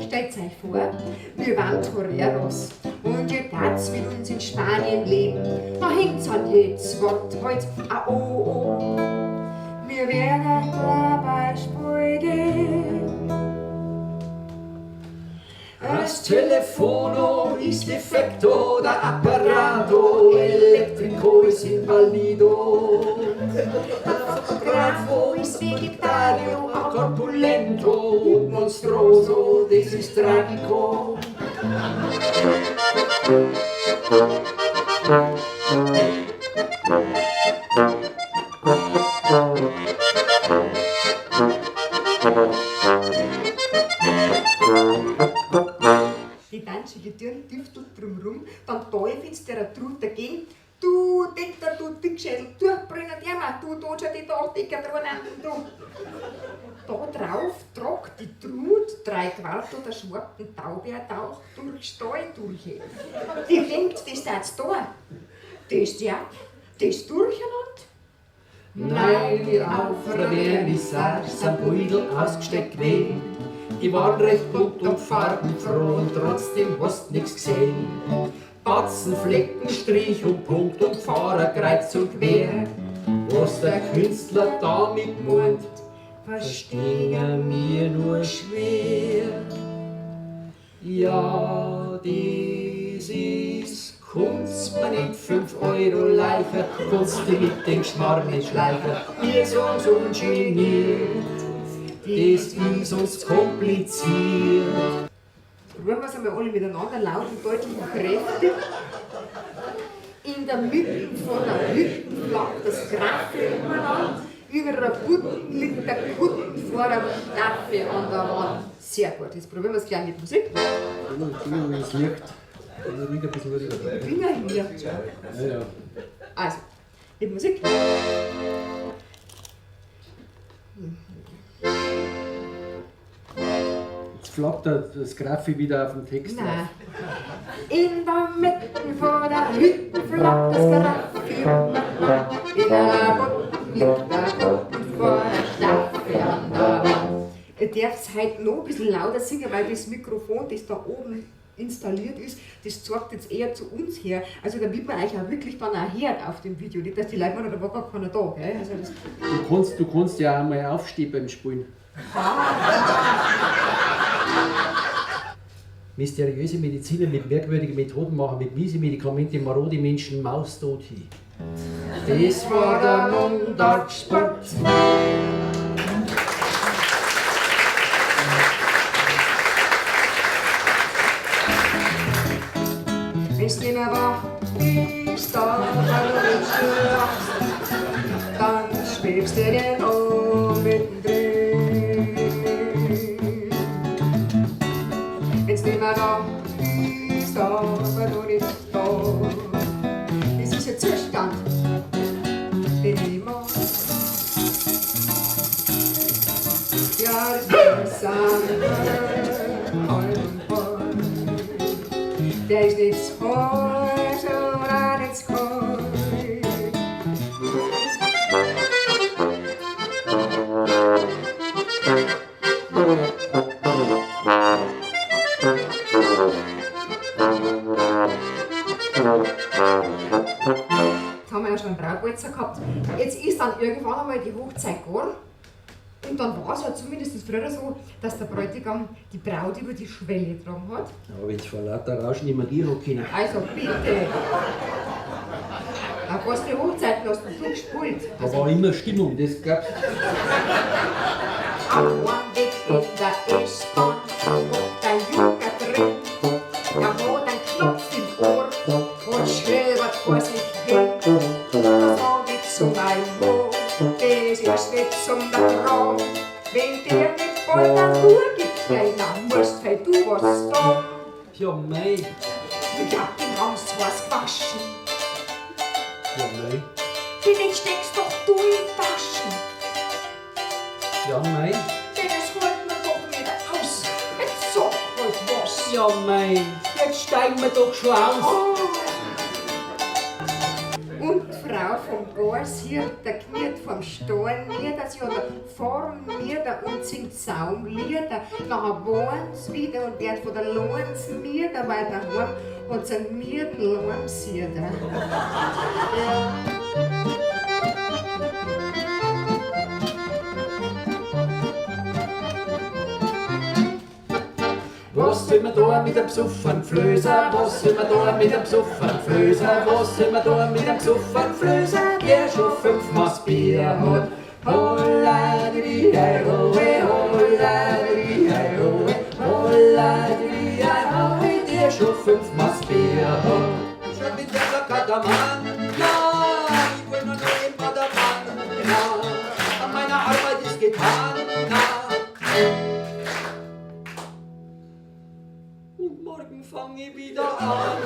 Stellt euch vor, wir waren Toreros und ihr tat's mit uns in Spanien leben. Da hängt's an jedes Wort, wollt's a oh. Wir werden dabei spuigen. Das Telefono ist defecto, der Apparato elettrico ist invalido. Der Fotografo ist vegetario, corpulento und monstroso, das ist tragico. Die tanzige Türen düftelt drumrum, dann teufelst der Trut dagegen. Du, der tut den Schädel durchbrennen, der mal, du tut schon die Dachdecker drinnen, du. Da drauf tragt die Trut 3 Quartel der schwarzen Taube taucht durch Stall durch. Die denkt, das tat's da. Das ja, das durcheinander. Nein, wir auf der Vernissage sind Beutel ausgesteckt gewesen. Die waren recht bunt und farbenfroh und trotzdem hast nix gesehen. Batzen, Flecken, Strich und Punkt und Fahrer kreuz und quer. Was der Künstler damit meint, verstehen wir nur schwer. Ja, das ist Kunst, man nimmt 5 Euro leicher, Kunst die mit dem Schmarrn nicht schleicher. Wir sind's ungeniert, das ist uns kompliziert. Rufen wir es einmal alle miteinander, laut und deutlich und kräftig. In der Mitte von der Hütte flackt das Graffel umeinander. Über der Butten liegt der Kutten vor der Staffe an der Wand. Sehr gut, jetzt probieren wir es gleich mit Musik. Das Licht. Also ein bisschen wieder. Finger hier. Ja. Also, mit Musik. Jetzt flackt das Graffi wieder auf den Text Nein. drauf. In der Mitte vor der Hütte flackt das Graffel. In der Butten liegt der Kutten vor der Staffe an der Wand. Ihr dürft heute noch ein bisschen lauter singen, weil das Mikrofon, das da oben installiert ist, das zeigt jetzt eher zu uns her. Also damit man euch auch wirklich dann auch hört auf dem Video. Nicht, dass die Leute meinen, da war gar keiner da. Gell? Also das Du kannst ja auch mal aufstehen beim Spielen. Mysteriöse Mediziner mit merkwürdigen Methoden machen mit miese Medikamente marode Menschen maustot hin. Das war der Mundartsport. wenn's nicht mehr wach ist, dann schwebst du genau mittendrin. Wenn's nicht mehr da ist, aber du nicht da. Das ist ein Zustand, den ich mag. Ja, das sind der ist nichts falsch oder nichts kalt. Jetzt haben wir ja schon einen Brautwalzer gehabt. Jetzt ist dann irgendwann einmal die Hochzeit gegangen. Und dann war es ja zumindest früher so, dass der Bräutigam die Braut über die Schwelle getragen hat. Aber wenn es vor lauter Rauschen nicht mehr gehen hat können. Also bitte! Auf was für Hochzeiten hast du gespielt? Da war immer Stimmung, das gab's. Am Weg in der S-Bahn hockt ein Junker drin. Er hat einen Knopf im Ohr und schlöbert vor sich hin. So wie zum Einbruch, das ist nicht zum Traum. Wenn der nicht voll Natur gibt, dann musst halt du was sagen. Ja, mei. Ja, die haben's was gewaschen. Ja, mei. Den steckst doch du in Taschen. Ja, mei. Das holt man doch nicht aus. Jetzt sag halt was. Ja, mei. Jetzt steigen wir doch schon aus. Und die Frau vom Gas hier, der kniet vom Stall nieder, sie hat vor nieder und singt Saumlieder. Nachher wohnt's wieder und wird von der Lohns nieder, weil daheim hat sie ein Miedl heimsieder. Ja. Was will man da mit dem Psuffern Flöser? Was will man da mit dem Psuffern Flöser? Was will man da mit dem Psuffern Flöser? Der schon 5 Maß Bier hat. Holla-di-di-ei-ho-eh, holla-di-di-ei-ho-eh, holla-di-di-ei-ho-eh, der schon 5 Maß Bier hat. Schon mit der Kataman, ja, ich will nur noch immer der Mann, ja, an meiner Arbeit ist getan, na. Und morgen fang ich wieder an.